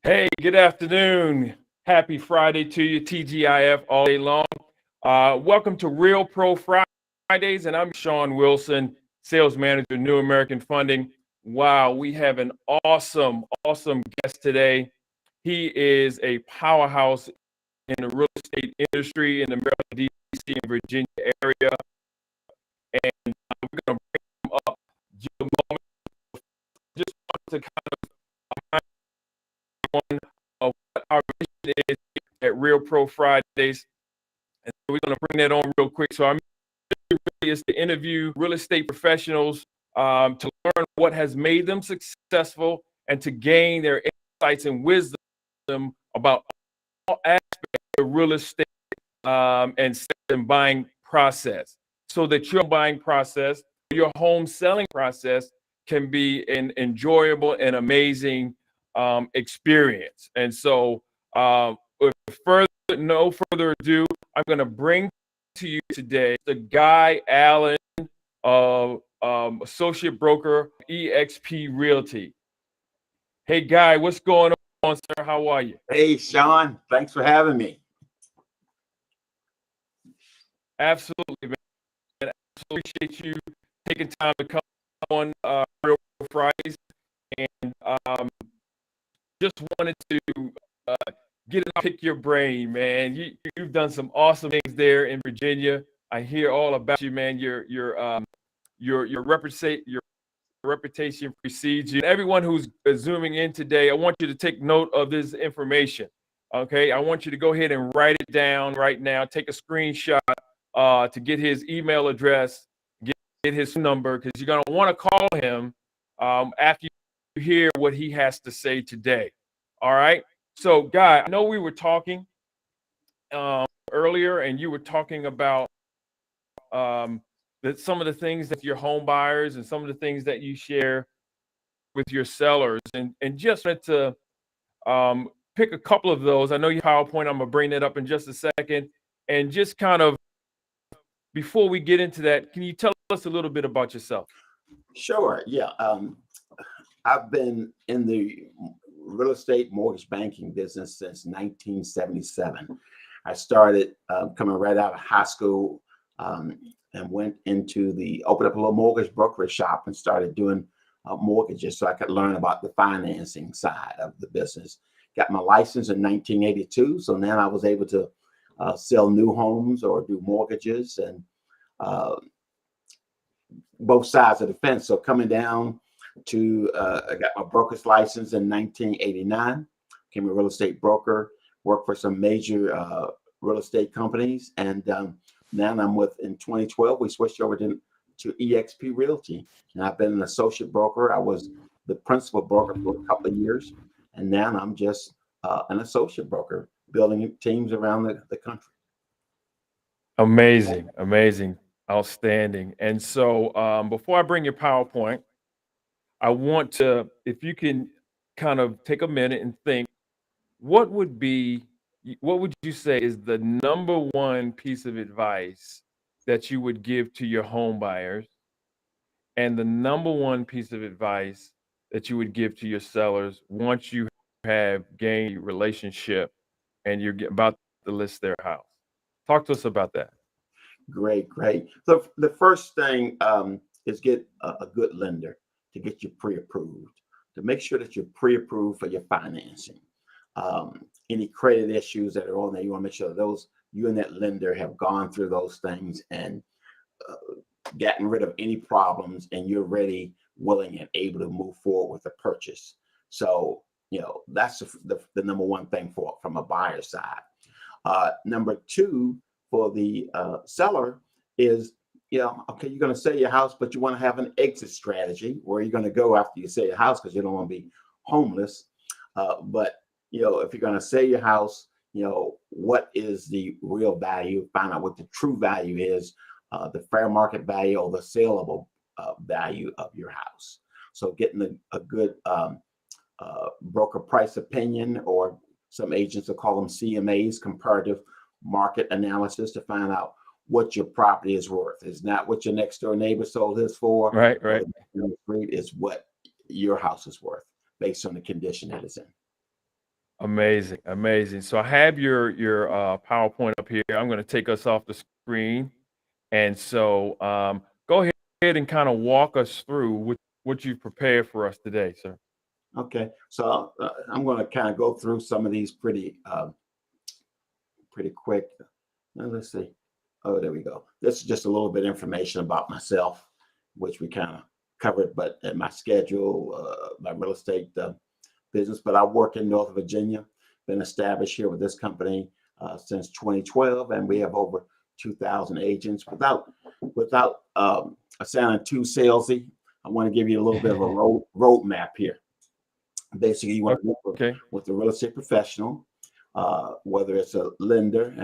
Hey, good afternoon. Happy Friday to you, TGIF all day long. Welcome to Real Pro Fridays, and I'm Sean Wilson, Sales Manager, New American Funding. Wow, we have an awesome guest today. He is a powerhouse in the real estate industry in the Maryland, D.C., and Virginia area. And we're going to bring him up just a moment. Just want to kind of of what our mission is at Real Pro Fridays. And we're going to bring that on real quick. So our mission really is to interview real estate professionals to learn what has made them successful and to gain their insights and wisdom about all aspects of real estate and buying process, so that your buying process, your home selling process can be an enjoyable and amazing experience. And so no further ado, I'm going to bring to you today the Guy Allen, associate broker, eXp Realty. Hey, Guy, what's going on, sir? How are you? Hey, Sean. Thanks for having me. Absolutely, man. I appreciate you taking time to come on Real Fridays, and just wanted to pick your brain, man. You've done some awesome things there in Virginia. I hear all about you, man. Your reputation precedes you. Everyone who's zooming in today, I want you to take note of this information. Okay, I want you to go ahead and write it down right now. Take a screenshot to get his email address, get his number, because you're gonna want to call him after you hear what he has to say today. All right. So, Guy, I know we were talking earlier, and you were talking about some of the things that your home buyers and some of the things that you share with your sellers, and just wanted to pick a couple of those. I know your PowerPoint. I'm gonna bring that up in just a second, and just kind of before we get into that, can you tell us a little bit about yourself? Sure. Yeah. I've been in the real estate mortgage banking business since 1977. I started coming right out of high school and opened up a little mortgage brokerage shop and started doing mortgages so I could learn about the financing side of the business. Got my license in 1982. So now I was able to sell new homes or do mortgages and both sides of the fence. So coming down to, I got my broker's license in 1989, became a real estate broker, worked for some major real estate companies. And now in 2012, we switched over to eXp Realty. And I've been an associate broker. I was the principal broker for a couple of years. And now I'm just an associate broker, building teams around the country. Amazing, outstanding. And so before I bring your PowerPoint, I want to, if you can kind of take a minute and think, what would you say is the number one piece of advice that you would give to your home buyers, and the number one piece of advice that you would give to your sellers once you have gained a relationship and you're about to list their house? Talk to us about that. Great. So the first thing is get a good lender to get you pre-approved, to make sure that you're pre-approved for your financing. Any credit issues that are on there, you want to make sure those you and that lender have gone through those things and gotten rid of any problems, and you're ready, willing, and able to move forward with the purchase. So that's the number one thing from a buyer side. Number two, for the seller is, okay, you're going to sell your house, but you want to have an exit strategy. Where you're going to go after you sell your house, because you don't want to be homeless. But if you're going to sell your house, what is the real value? Find out what the true value is, the fair market value or the saleable value of your house. So getting a good broker price opinion, or some agents will call them CMAs, comparative market analysis, to find out what your property is worth. It's not what your next door neighbor sold his for. Right. Is what your house is worth based on the condition that it's in. Amazing, amazing. So I have your PowerPoint up here. I'm going to take us off the screen, and so go ahead and kind of walk us through what you've prepared for us today, sir. Okay, so I'm going to kind of go through some of these pretty quick. Now, let's see. Oh, there we go. This is just a little bit of information about myself, which we kind of covered, but in my schedule, my real estate business. But I work in North Virginia, been established here with this company since 2012, and we have over 2,000 agents. Without sounding too salesy, I want to give you a little bit of a roadmap here. Basically, you want to work with a real estate professional, whether it's a lender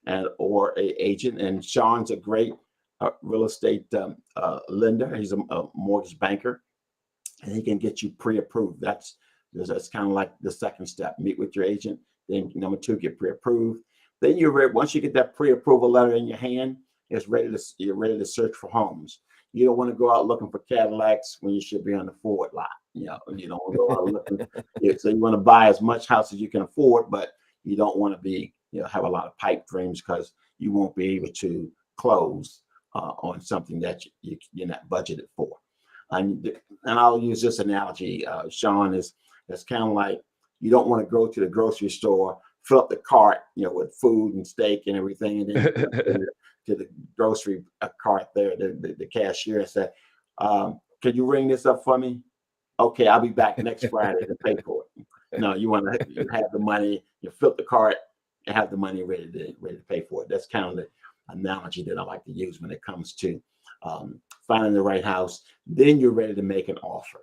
and or a agent. And Sean's a great real estate lender. He's a mortgage banker, and he can get you pre-approved. That's kind of like the second step. Meet with your agent. Then number two, get pre-approved. Then once you get that pre-approval letter in your hand, you're ready to search for homes. You don't want to go out looking for Cadillacs when you should be on the Ford lot. You don't want to go out looking. So you want to buy as much house as you can afford, but you don't want to have a lot of pipe dreams, because you won't be able to close on something that you're not budgeted for. And I'll use this analogy, Sean, it's kind of like you don't want to go to the grocery store, fill up the cart, with food and steak and everything, and then to the grocery cart there, the cashier, and say, "Could you ring this up for me? Okay, I'll be back next Friday to pay for it." No, you want to have the money, you fill up the cart, and have the money ready to pay for it. That's kind of the analogy that I like to use when it comes to finding the right house. Then you're ready to make an offer.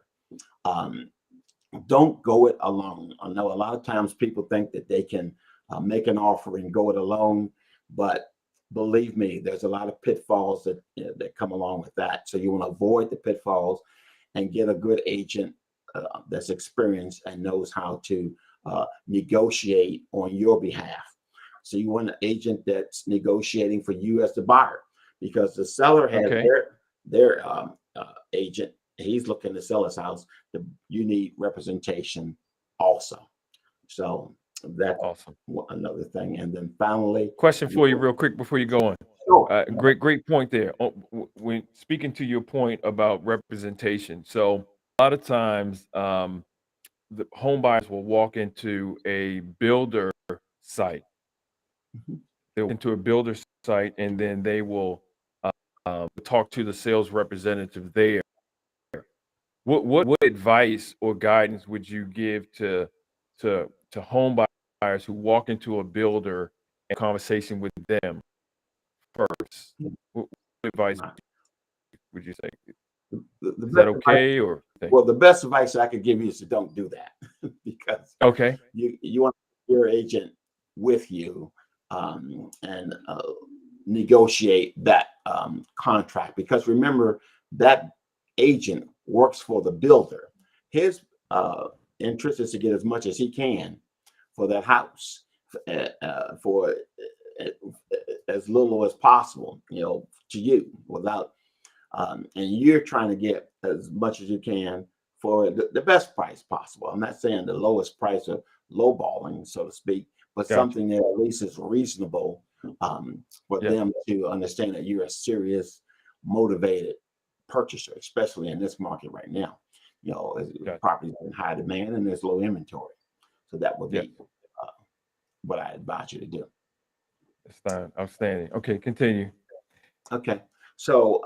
Don't go it alone. I know a lot of times people think that they can make an offer and go it alone, but believe me, there's a lot of pitfalls that come along with that. So you want to avoid the pitfalls and get a good agent that's experienced and knows how to negotiate on your behalf. So you want an agent that's negotiating for you as the buyer, because the seller has their agent. He's looking to sell his house. You need representation also. So that's awesome. Another thing. And then finally, question for you real quick before you go on. Sure. Great point there. When speaking to your point about representation, so a lot of times the home buyers will walk into a builder site. They'll walk into a builder site, and then they will talk to the sales representative there. What advice or guidance would you give to home buyers who walk into a builder and conversation with them first? What advice would you say? Is that okay? Well, the best advice I could give you is to don't do that, because you want your agent with you and negotiate that contract, because remember, that agent works for the builder. His interest is to get as much as he can for that house for as little as possible, to you, without and you're trying to get as much as you can for the best price possible. I'm not saying the lowest price or lowballing, so to speak, but something that at least is reasonable for them to understand that you're a serious, motivated purchaser, especially in this market right now. Properties in high demand and there's low inventory. So that would be what I advise you to do. That's fine. Outstanding. Okay, continue. Okay. So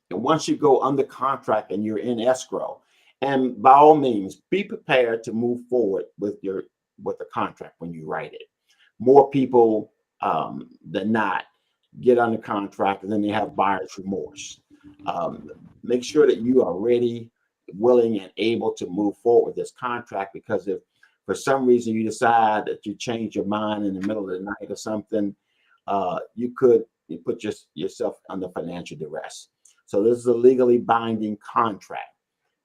once you go under contract and you're in escrow, and by all means, be prepared to move forward with the contract when you write it. More people than not get under contract and then they have buyer's remorse. Make sure that you are ready, willing, and able to move forward with this contract, because if for some reason you decide that you change your mind in the middle of the night or something, you put yourself under financial duress. So this is a legally binding contract,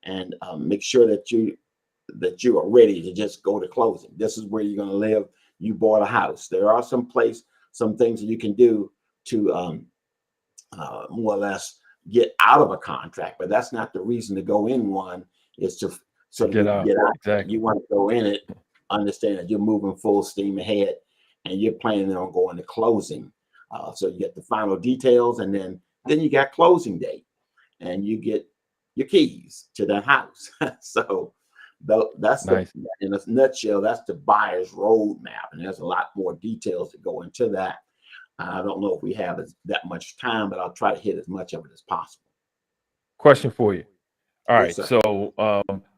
and make sure that you are ready to just go to closing. This is where you're going to live. You bought a house. There are some things that you can do to more or less get out of a contract, but that's not the reason to go in one. Is to sort of get out. Exactly. You want to go in it understand that you're moving full steam ahead and you're planning on going to closing. So you get the final details, and then you got closing date, and you get your keys to that house. So that's Nice. in a nutshell, that's the buyer's roadmap, and there's a lot more details that go into that. I don't know if we have that much time, but I'll try to hit as much of it as possible. Question for you. All Yes, right. sir. So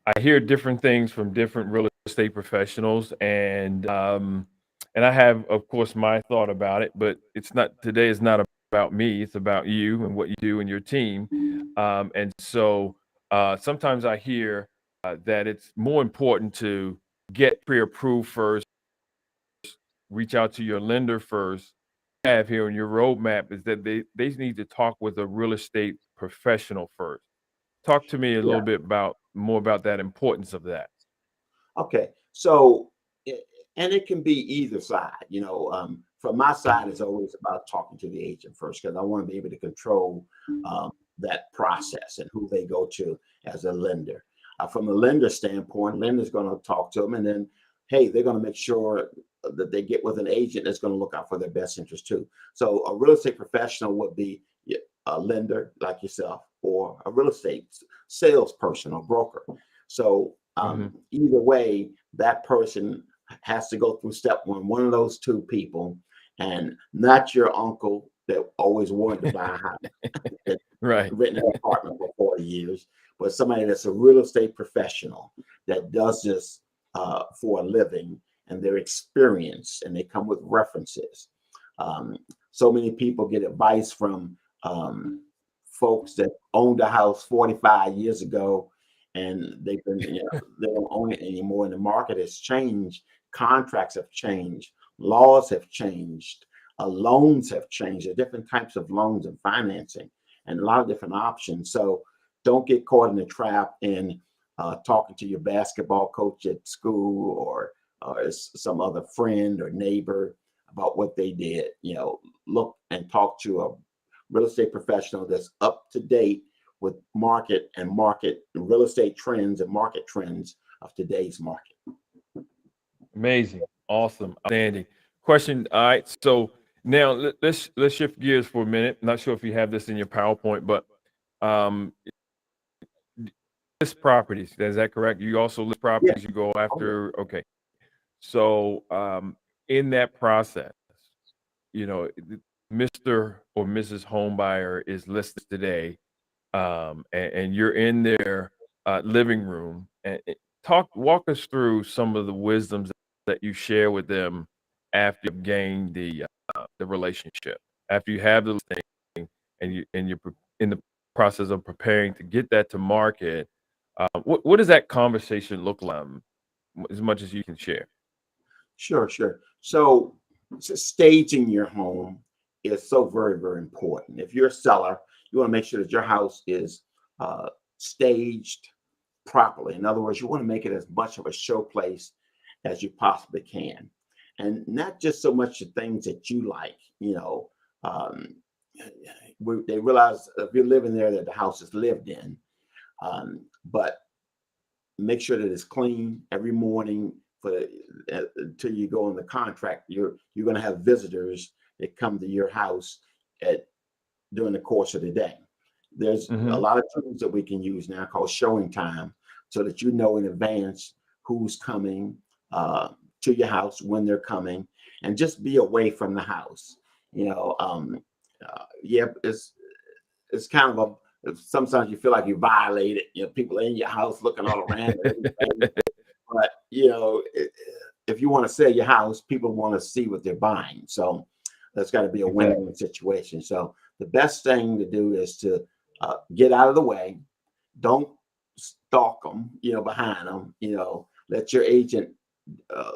I hear different things from different real estate professionals, and I have, of course, my thought about it. But it's not today. Is not about me. It's about you and what you do and your team. And so sometimes I hear that it's more important to get pre-approved first, reach out to your lender first. Have here on your roadmap is that they need to talk with a real estate professional first. Talk to me a little Yeah. bit about more about that importance of that. Okay. So, and it can be either side. From my side, it's always about talking to the agent first because I want to be able to control that process and who they go to as a lender. From a lender standpoint, lender's going to talk to them, and then, hey, they're going to make sure that they get with an agent that's going to look out for their best interest too. So, a real estate professional would be a lender like yourself, or a real estate salesperson or broker. So, Mhm. either way, that person has to go through step one of those two people, and not your uncle that always wanted to buy a house, that Right. renting an apartment for 40 years, but somebody that's a real estate professional that does this for a living, and they're experienced and they come with references. So many people get advice from folks that owned a house 45 years ago, and they've been, they don't own it anymore, and the market has changed, contracts have changed, laws have changed, loans have changed. There are different types of loans and financing, and a lot of different options. So don't get caught in the trap in talking to your basketball coach at school, or some other friend or neighbor about what they did. Look and talk to a real estate professional that's up to date with market real estate trends and market trends of today's market. Amazing. Awesome. Outstanding. Question. All right. So now let's shift gears for a minute. Not sure if you have this in your PowerPoint, but um list properties. Is that correct? You also list Yeah. properties, you go Oh, yeah. after, okay. So in that process, Mr. or Mrs. Homebuyer is listed today, and you're in their living room, and walk us through some of the wisdoms that you share with them after you've gained the relationship, after you have the listing, and you're in the process of preparing to get that to market. What does that conversation look like, as much as you can share? Sure, sure. So, staging your home is so very, very important. If you're a seller, you want to make sure that your house is uh, staged properly. In other words, you want to make it as much of a showplace as you possibly can, and not just so much the things that you like. Um, they realize if you're living there that the house is lived in, but make sure that it's clean every morning for until you go on the contract. You're going to have visitors that come to your house at during the course of the day. There's a Hmm. lot of tools that we can use now called showing time, so that you know in advance who's coming uh, to your house, when they're coming, and just be away from the house. Yeah, it's kind of sometimes you feel like you violated. People in your house looking all around and everything. But if you want to sell your house, people want to see what they're buying. So that's got to be a Exactly. win-win situation. So the best thing to do is to get out of the way. Don't stalk them, behind them. Let your agent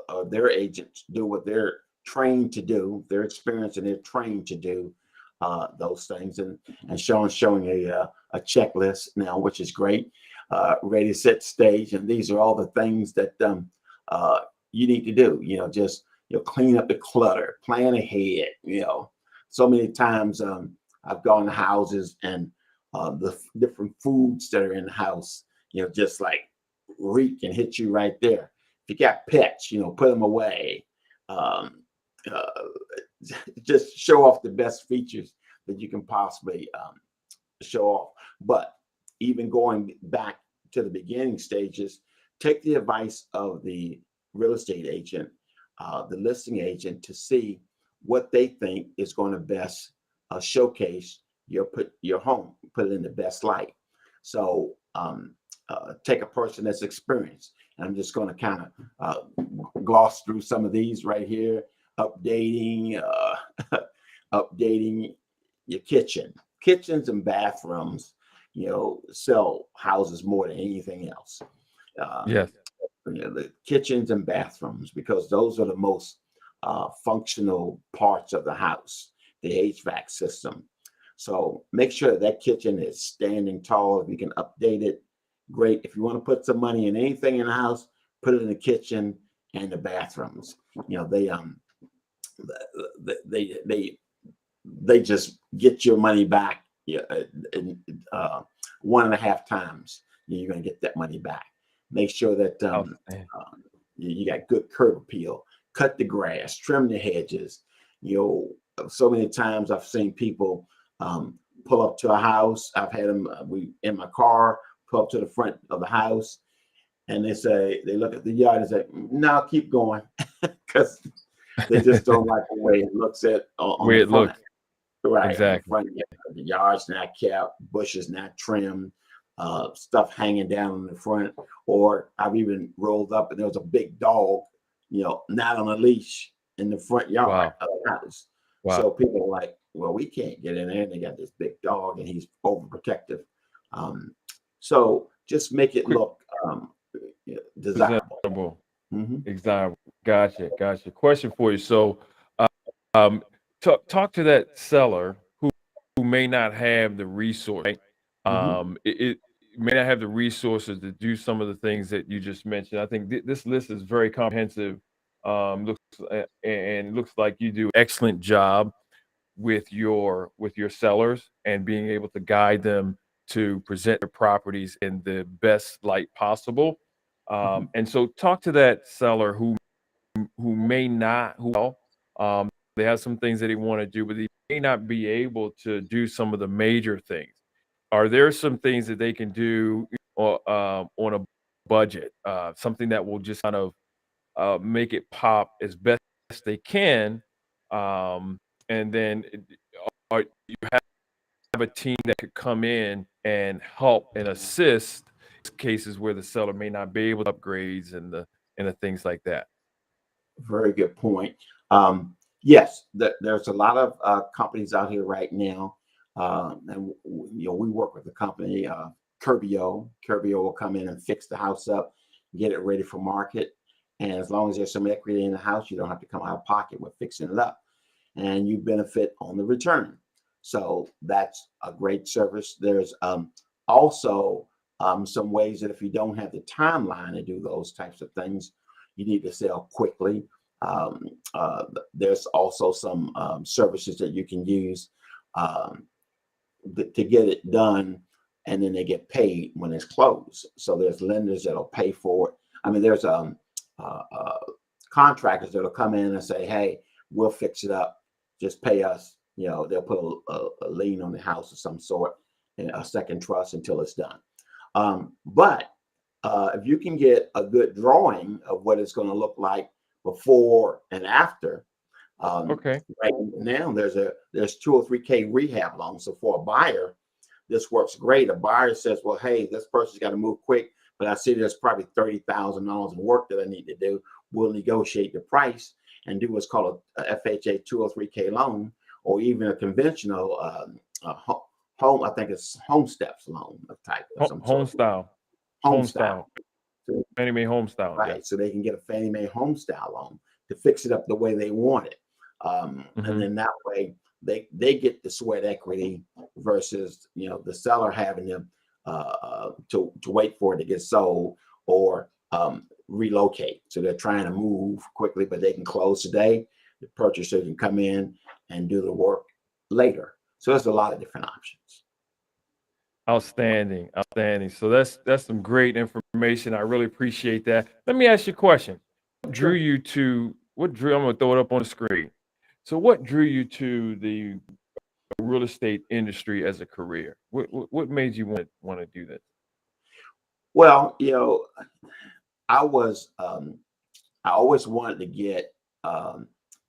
or their agents do what they're trained to do. They're experienced and they're trained to do those things, and showing a checklist now, which is great. Ready, set, stage, and these are all the things that you need to do. Just clean up the clutter, plan ahead. So many times I've gone to houses, and the different foods that are in the house, just like reek and hit you right there. If you got pets, put them away. Um, uh, just show off the best features that you can possibly show off. But even going back to the beginning stages, take the advice of the real estate agent, the listing agent, to see what they think is going to best showcase your home, put it in the best light. So take a person that's experienced. And I'm just going to kind of gloss through some of these right here. Updating your kitchens and bathrooms, sell houses more than anything else. Yes. The kitchens and bathrooms, because those are the most functional parts of the house, the HVAC system. So make sure that kitchen is standing tall. If you can update it, great. If you want to put some money in anything in the house, put it in the kitchen and the bathrooms. They just get your money back in 1.5 times. You're going to get that money back. Make sure that you got good curb appeal. Cut the grass, trim the hedges. So many times I've seen people pull up to a house. I've had them in my car, pull up to the front of the house, and they look at the yard and say, "No, keep going," because they just don't like the way it looks on Way the it front. looks. Right. Exactly. The yard's not kept, bushes not trimmed, stuff hanging down in the front. Or I've even rolled up and there was a big dog, not on a leash in the front yard of the house. Wow. So people are like, well, we can't get in there. And they got this big dog and he's overprotective. So just make it look desirable. Presentable. Mhm. Exactly. Gotcha. Question for you. So, um, talk to that seller who may not have the resource, right? It may not have the resources to do some of the things that you just mentioned. I think this list is very comprehensive. Looks like you do excellent job with your sellers and being able to guide them to present their properties in the best light possible. Mhm. And so talk to that seller who may not they have some things that they want to do, but they may not be able to do some of the major things. Are there some things that they can do on a budget, something that will just kind of make it pop as best they can, and then you have a team that could come in and help and assist cases where the seller may not be able to upgrades and the things like that. Very good point. Yes, there's a lot of companies out here right now, and we work with the company Curbio. Curbio will come in and fix the house up, get it ready for market, and as long as there's some equity in the house, you don't have to come out of pocket with fixing it up, and you benefit on the return. So that's a great service. There's also some ways that if you don't have the timeline to do those types of things, you need to sell quickly. There's also some services that you can use um, to get it done, and then they get paid when it's closed. So there's lenders that'll pay for it. I mean, there's contractors that'll come in and say, "Hey, we'll fix it up. Just pay us." They'll put a lien on the house of some sort and a second trust until it's done. But if you can get a good drawing of what it's going to look like before and after, Okay. right now there's 2 or 3K rehab loans. So for a buyer, this works great. A buyer says, "Well, hey, this person's got to move quick, but I see there's probably $30,000 in work that I need to do. We'll negotiate the price and do what's called a FHA 2 or 3K loan, or even a conventional home. I think it's home steps loan of type of some Home sort. style. Home style. Fannie Mae home style. Yeah. Right. So they can get a Fannie Mae home style loan to fix it up the way they want it. And then that way they get the sweat equity versus, the seller having to wait for it to get sold or relocate. So they're trying to move quickly, but they can close today. The purchaser can come in and do the work later. So there's a lot of different options. Outstanding, outstanding. So that's some great information. I really appreciate that. Let me ask you a question. What drew Sure. you to what drew? I'm gonna throw it up on the screen. So, what drew you to the real estate industry as a career? What made you want to do this? Well, I was I always wanted to get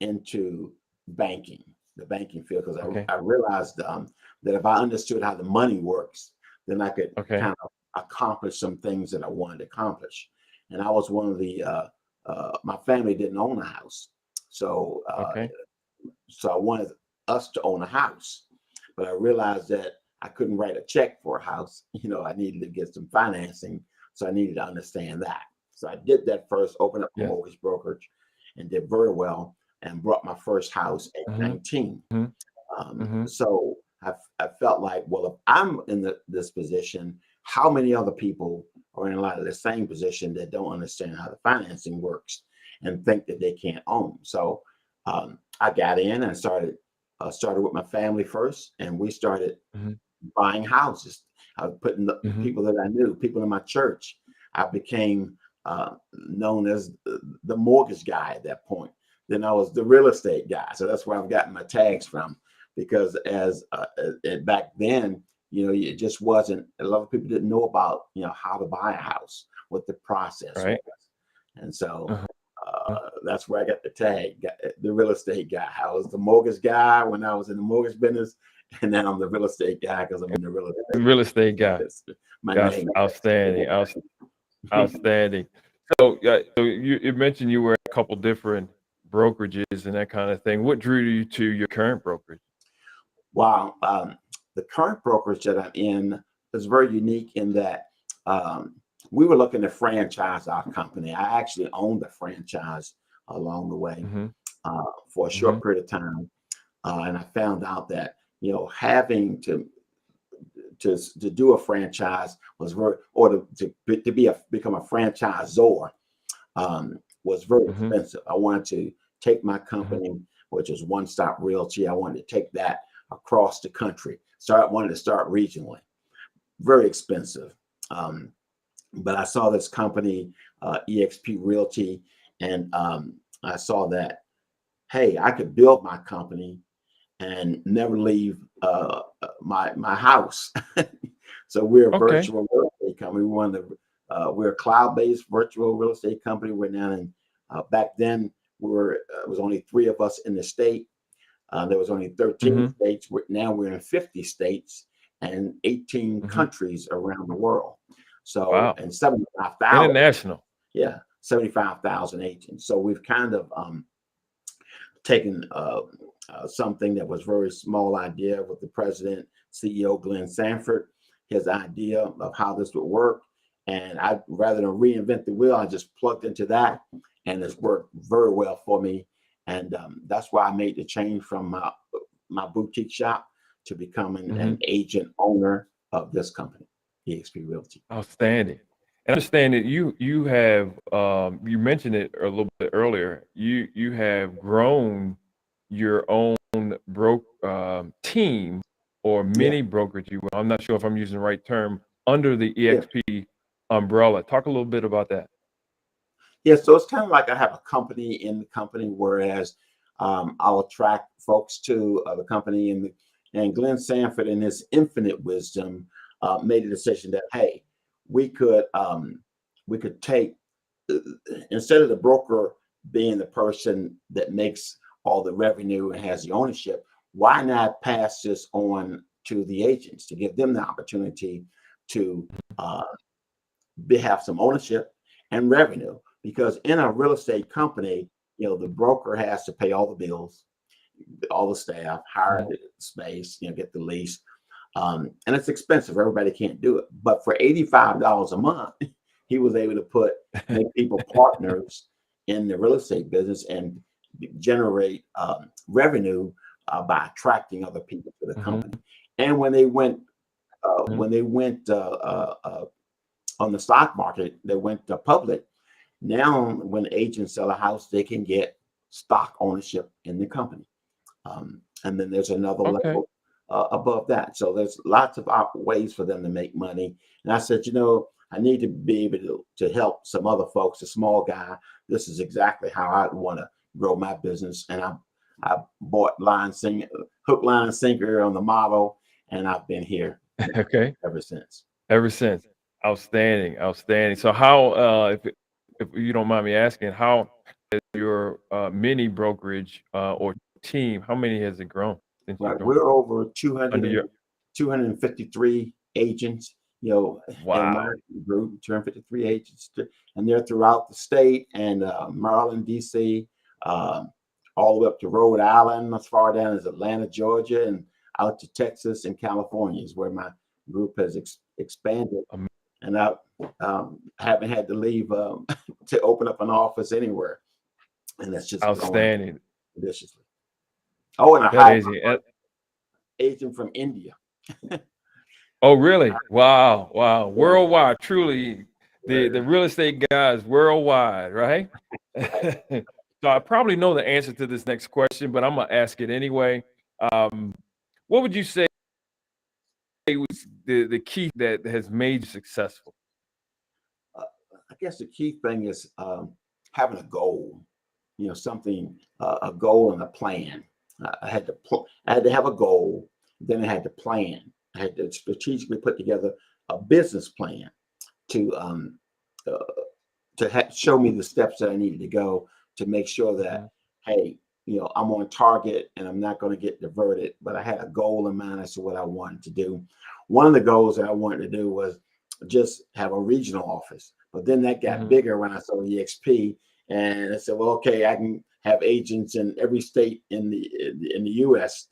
into banking, the banking field, because Okay, I realized that if I understood how the money works, then I could okay, kind of accomplish some things that I wanted to accomplish. And I was one of the my family didn't own a house, so okay. I wanted us to own a house, but I realized that I couldn't write a check for a house. I needed to get some financing, so I needed to understand that. So I did that first, opened up a Yes. mortgage brokerage, and did very well, and brought my first house at Mm-hmm. 19. Mm-hmm. Mm-hmm. So I felt like, well, if I'm in this position, how many other people are in a lot of the same position that don't understand how the financing works and think that they can't own? So I got in and started with my family first, and we started Mm-hmm. buying houses. I was putting the Mm-hmm. people that I knew, people in my church. I became known as the mortgage guy at that point. Then I was the real estate guy. So that's where I've gotten my tags from. Because back then, it just wasn't. A lot of people didn't know about how to buy a house, what the process was, Right. and so Uh-huh. that's where I got the tag, the real estate guy. I was the mortgage guy when I was in the mortgage business, and now I'm the real estate guy because I'm in the real estate. Real estate guy. That's my That's name. outstanding. Outstanding. So you mentioned you were at a couple different brokerages and that kind of thing. What drew you to your current brokerage? Wow. The current brokerage that I'm in is very unique in that um, we were looking to franchise our company. I actually owned the franchise along the way Mm-hmm. for a Mm-hmm. short period of time. And I found out that, having to do a franchise was very, or become a franchisor was very Mm-hmm. expensive. I wanted to take my Mm-hmm. company, which is One Stop Realty. I wanted to take that across the country. Wanted to start regionally. Very expensive. Um, but I saw this company, EXP Realty, and I saw that, hey, I could build my company and never leave my house. So we're a Okay. virtual real estate company. We're a cloud-based virtual real estate company. We're now in. Back then, it was only 3 of us in the state. There was only 13 Mm-hmm. states. Now we're in 50 states and 18 Mm-hmm. countries around the world. So, Wow. and 75,000, International. yeah, 75,000 agents. So we've kind of taken something that was very small idea with the president, CEO Glenn Sanford, his idea of how this would work. And rather than reinvent the wheel, I just plugged into that, and it's worked very well for me. And that's why I made the change from my boutique shop to becoming Mm-hmm. an agent owner of this company, EXP Realty. Outstanding. And understand that you have you mentioned it a little bit earlier. You have grown your own team or Yeah, mini brokerage. I'm not sure if I'm using the right term under the yeah. EXP umbrella. Talk a little bit about that. Yeah, so it's kind of like I have a company in the company, whereas I'll attract folks to the company, and Glenn Sanford, in his infinite wisdom, made a decision that, hey, we could take, uh, instead of the broker being the person that makes all the revenue and has the ownership, why not pass this on to the agents to give them the opportunity to uh, have some ownership and revenue? Because in a real estate company, the broker has to pay all the bills, all the staff, hire Mhm. the space, get the lease. And it's expensive. Everybody can't do it. But for $85 a month, he was able to make people partners in the real estate business and generate revenue by attracting other people to the Mhm. company. And when they went, Mhm. on the stock market, they went public. Now, when agents sell a house, they can get stock ownership in the company. And then there's another Okay. level above that. So there's lots of ways for them to make money. And I said, I need to be able to help some other folks, a small guy. This is exactly how I want to grow my business. And I bought hook, line, and sinker on the model, and I've been here Okay. ever since. Ever since. Outstanding. Outstanding. So how, if you don't mind me asking, how has your mini brokerage or team, how many has it grown since you Right. joined We're over under your 253 agents, in my wow. group, 253 agents, and they're throughout the state and Maryland, DC, um, all the way up to Rhode Island, as far down as Atlanta, Georgia, and out to Texas and California is where my group has expanded. am- And I haven't had to leave to open up an office anywhere. And that's just growing Outstanding. viciously. Oh, and I hired Amazing. an agent from India. Oh, really? Wow. Wow. Yeah, Worldwide, truly the right, real estate guys worldwide, right? right. So I probably know the answer to this next question, but I'm gonna ask it anyway. Um, what would you say was the key that has made you successful? Uh, I guess the key thing is having a goal. Something, a goal and a plan. I had to have a goal. Then I had to plan. I had to strategically put together a business plan to uh, show me the steps that I needed to go to make sure that, Mhm. hey, I'm on target and I'm not going to get diverted. But I had a goal in mind as to what I wanted to do. One of the goals that I wanted to do was just have a regional office. But then that got Mhm. bigger when I saw EXP, and I said, well, okay, I can have agents in every state in the U.S.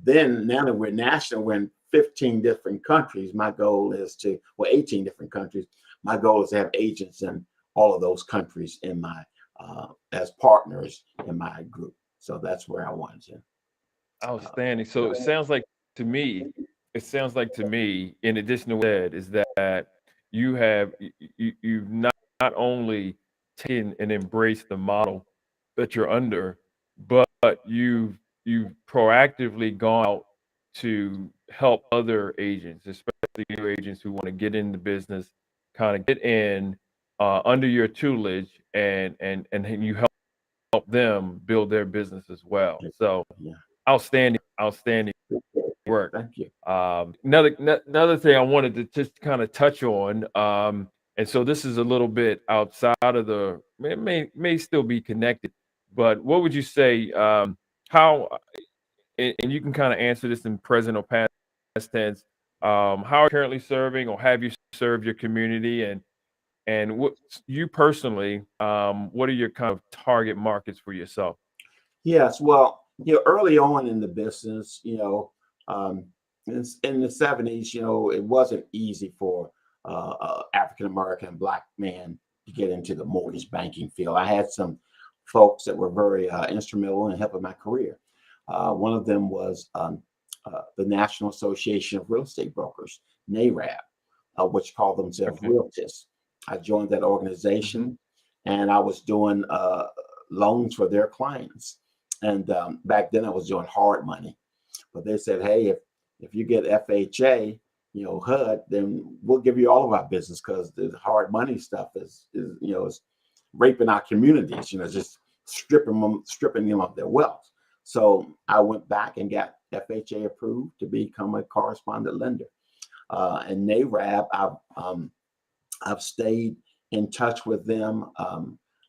Then now that we're national, we're in 15 different countries. My goal is 18 different countries. My goal is to have agents in all of those countries in my as partners in my group. So that's where I wanted to. Uh, Outstanding. So it sounds like to me, in addition to what you said, is that you've not only taken and embraced the model that you're under, but you've proactively gone out to help other agents, especially new agents who want to get in the business, kind of get in under your tutelage, and you help them build their business as well. So yeah. outstanding, outstanding work. Thank you. Another thing I wanted to just kind of touch on, and so this is a little bit outside of may still be connected, but what would you say? How and you can kind of answer this in present or past tense. How are you currently serving, or have you served your community, and what you personally, what are your kind of target markets for yourself? Yes, well, early on in the business, um, in the 70s, it wasn't easy for African American Black man to get into the mortgage banking field. I had some folks that were very instrumental in helping my career. One of them was the National Association of Real Estate Brokers, NARAB, which called themselves Okay. Realtors. I joined that Hmm. organization, and I was doing loans for their clients. And back then I was doing hard money, but they said, hey, if you get FHA, HUD, then we'll give you all of our business because the hard money stuff is raping our communities, just stripping them of their wealth. So I went back and got FHA approved to become a correspondent lender. And NARAB, I've stayed in touch with them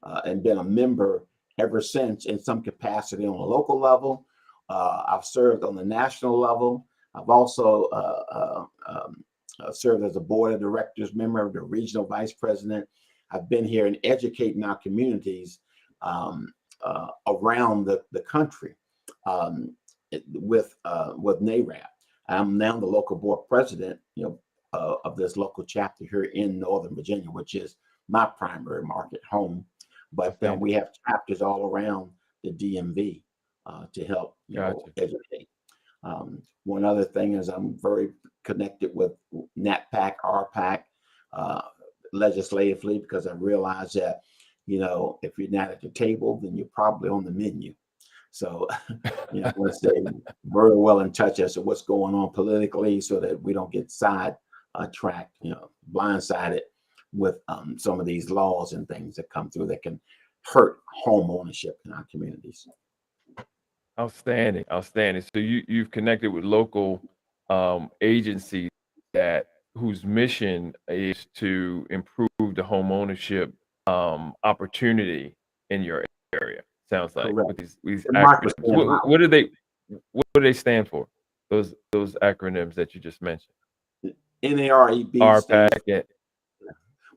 and been a member ever since in some capacity on the local level. I've served on the national level. I've also served as a board of directors member, the regional vice president. I've been here and educating our communities around the country with NARAB. I'm now the local board president, of this local chapter here in Northern Virginia, which is my primary market home. But Outstanding. we have chapters all around the DMV to help, Gotcha. educate. One other thing is I'm very connected with NATPAC, RPAC, uh, legislatively, because I realize that, if you're not at the table, then you're probably on the menu. So, I want to stay very well in touch as to what's going on politically so that we don't get tracked, blindsided with some of these laws and things that come through that can hurt home ownership in our communities. Outstanding, outstanding. So you've connected with local agencies whose mission is to improve the home ownership opportunity in your area. Sounds like Correct. with these Democracy acronyms. What do they stand for? Those acronyms that you just mentioned. NAREB RPAC.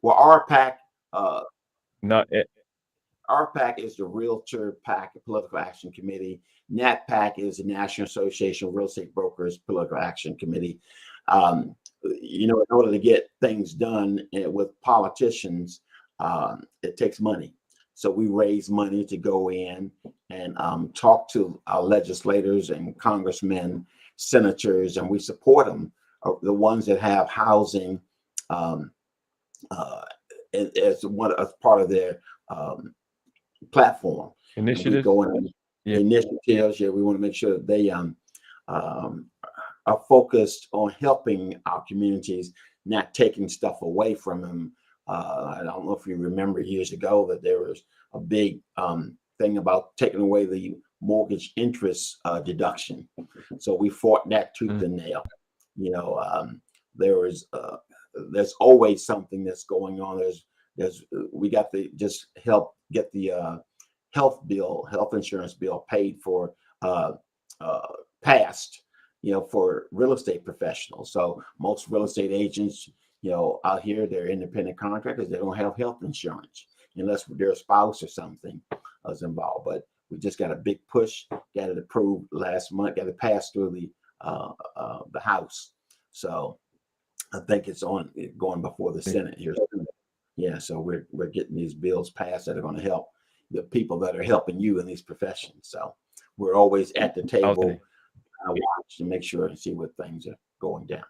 Well, RPAC. Not RPAC is the Realtor PAC Political Action Committee. NATPAC is the National Association of Real Estate Brokers Political Action Committee. In order to get things done with politicians, it takes money. So we raise money to go in and talk to our legislators and congressmen, senators, and we support them. The ones that have housing as part of their platform. initiatives. Initiatives. Yeah, we want to make sure that they are focused on helping our communities, not taking stuff away from them. I don't know if you remember years ago that there was a big thing about taking away the mortgage interest deduction. So we fought that tooth and nail. There's always something that's going on. We got to just help get the health insurance bill paid for, passed, for real estate professionals. So most real estate agents, out here, they're independent contractors. They don't have health insurance unless their spouse or something is involved. But we just got a big push, got it approved last month, got it passed through the House. So I think it's going before the Senate here. Yeah, so we're getting these bills passed that are going to help the people that are helping you in these professions. So we're always at the table. I watch to make sure and see what things are going down.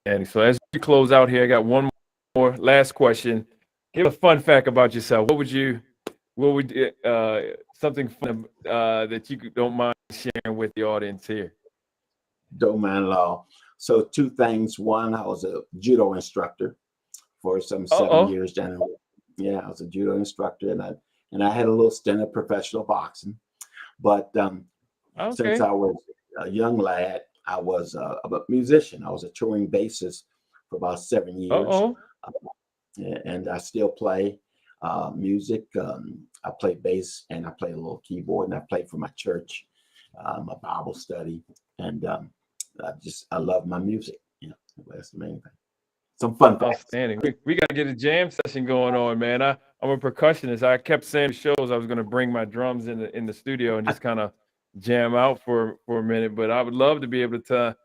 And so as we close out here, I got one more last question. Give a fun fact about yourself. What would something fun that you don't mind sharing with the audience here? Don't mind at all. So two things. One, I was a judo instructor for some 7 years. Yeah, I was a judo instructor, and I had a little stint of professional boxing. But since I was a young lad, I was a musician. I was a touring bassist for about 7 years. And I still play music. I play bass and I play a little keyboard, and I play for my church, my Bible study, and I love my music. That's the main thing. Some fun facts. Outstanding. We got to get a jam session going on, man. I'm a percussionist. I kept saying to shows I was going to bring my drums in the studio and just kind of jam out for a minute. But I would love to be able to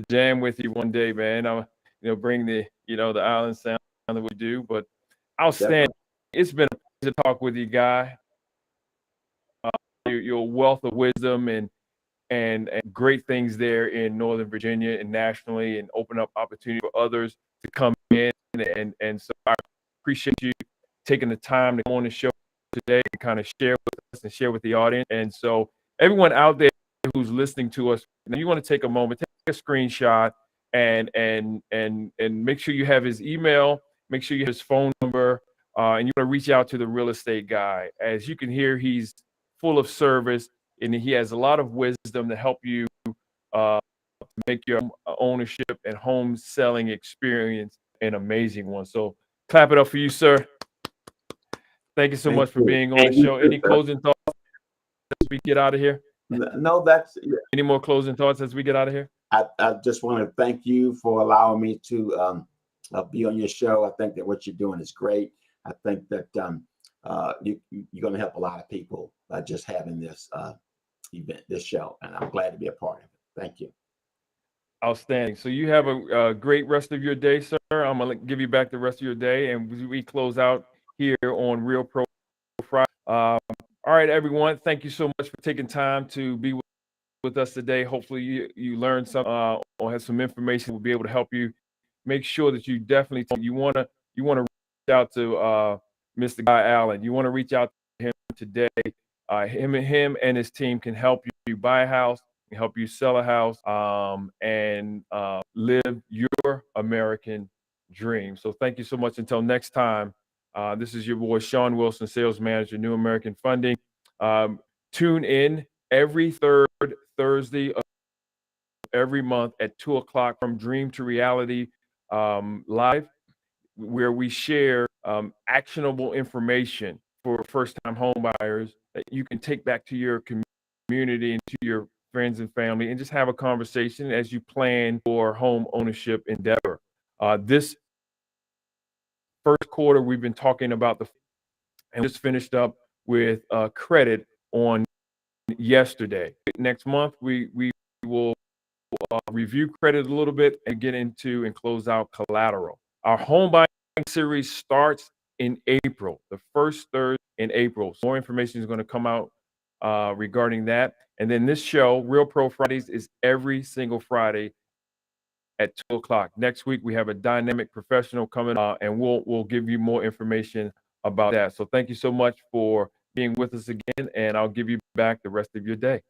jam with you one day, man. Bring the the island sound that we do. But outstanding. Definitely. It's been a pleasure to talk with you, Guy. Your wealth of wisdom and great things there in Northern Virginia and nationally, and open up opportunity for others to come in. And so I appreciate you taking the time to come on the show today and kind of share with us and share with the audience. And so everyone out there who's listening to us, you want to take a moment, take a screenshot and make sure you have his email, make sure you have his phone number, and you want to reach out to the Real Estate Guy. As you can hear, he's full of service, and he has a lot of wisdom to help you make your ownership and home selling experience an amazing one. So clap it up for you, sir. Thank you so much for being on the show. Any closing thoughts as we get out of here? No, that's it. Any more closing thoughts as we get out of here? I just want to thank you for allowing me to be on your show. I think that what you're doing is great. I think that you're going to help a lot of people by just having this event, this show, and I'm glad to be a part of it. Thank you. Outstanding. So you have a great rest of your day, sir. I'm going to give you back the rest of your day, and we close out here on Real Pro Friday. All right, everyone. Thank you so much for taking time to be with us today. Hopefully you learned something or have some information will be able to help you. Make sure that you definitely you want to reach out to Mr. Guy Allen. You want to reach out to him today Him and his team can help you buy a house, can help you sell a house, and live your American dream. So thank you so much. Until next time, this is your boy Sean Wilson, Sales Manager, New American Funding. Tune in every third Thursday of every month at 2 o'clock from Dream to Reality Live, where we share actionable information for first-time home buyers that you can take back to your community and to your friends and family and just have a conversation as you plan for home ownership endeavor. This first quarter, we've been talking about and just finished up with credit on yesterday. Next month, we will review credit a little bit and get into and close out collateral. Our home buying series starts in April, the first Thursday in April. So more information is going to come out regarding that. And then this show, Real Pro Fridays, is every single Friday at 2 o'clock. Next week, we have a dynamic professional coming and we'll give you more information about that. So thank you so much for being with us again, and I'll give you back the rest of your day.